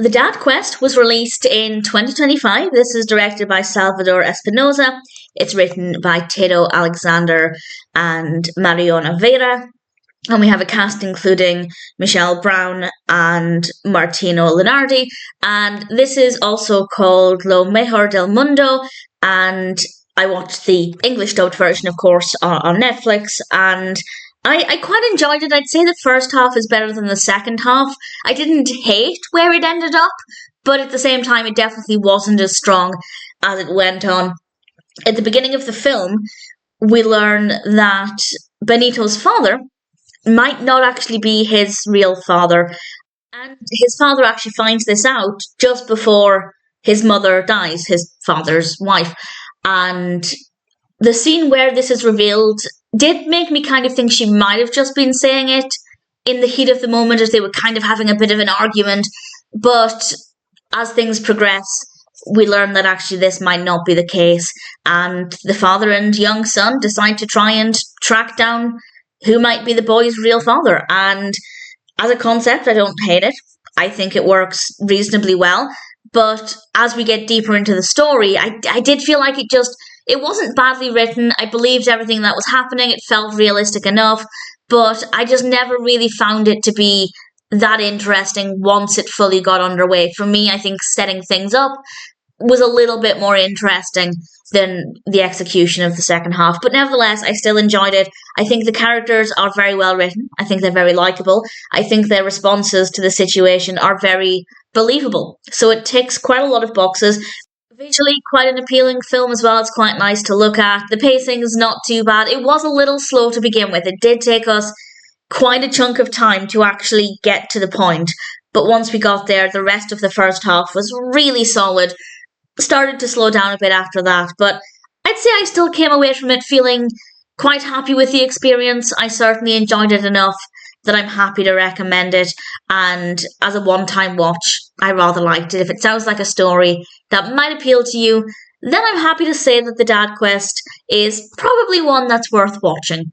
The Dad Quest was released in 2025. This is directed by Salvador Espinosa. It's written by Tato Alexander and Mariano Vera. And we have a cast including Michel Brown and Martino Leonardi. And this is also called Lo Mejor del Mundo. And I watched the English dubbed version, of course, on Netflix. And I quite enjoyed it. I'd say the first half is better than the second half. I didn't hate where it ended up, but at the same time, it definitely wasn't as strong as it went on. At the beginning of the film, we learn that Benito's father might not actually be his real father. And his father actually finds this out just before his mother dies, his father's wife. And the scene where this is revealed did make me kind of think she might have just been saying it in the heat of the moment as they were kind of having a bit of an argument. But as things progress, we learn that actually this might not be the case. And the father and young son decide to try and track down who might be the boy's real father. And as a concept, I don't hate it. I think it works reasonably well. But as we get deeper into the story, I did feel like it wasn't badly written. I believed everything that was happening. It felt realistic enough. But I just never really found it to be that interesting once it fully got underway. For me, I think setting things up was a little bit more interesting than the execution of the second half. But nevertheless, I still enjoyed it. I think the characters are very well written. I think they're very likable. I think their responses to the situation are very believable. So it ticks quite a lot of boxes. Visually, quite an appealing film as well. It's quite nice to look at. The pacing is not too bad. It was a little slow to begin with. It did take us quite a chunk of time to actually get to the point. But once we got there, the rest of the first half was really solid. Started to slow down a bit after that. But I'd say I still came away from it feeling quite happy with the experience. I certainly enjoyed it enough that I'm happy to recommend it. And as a one-time watch, I rather liked it. If it sounds like a story that might appeal to you, then I'm happy to say that The Dad Quest is probably one that's worth watching.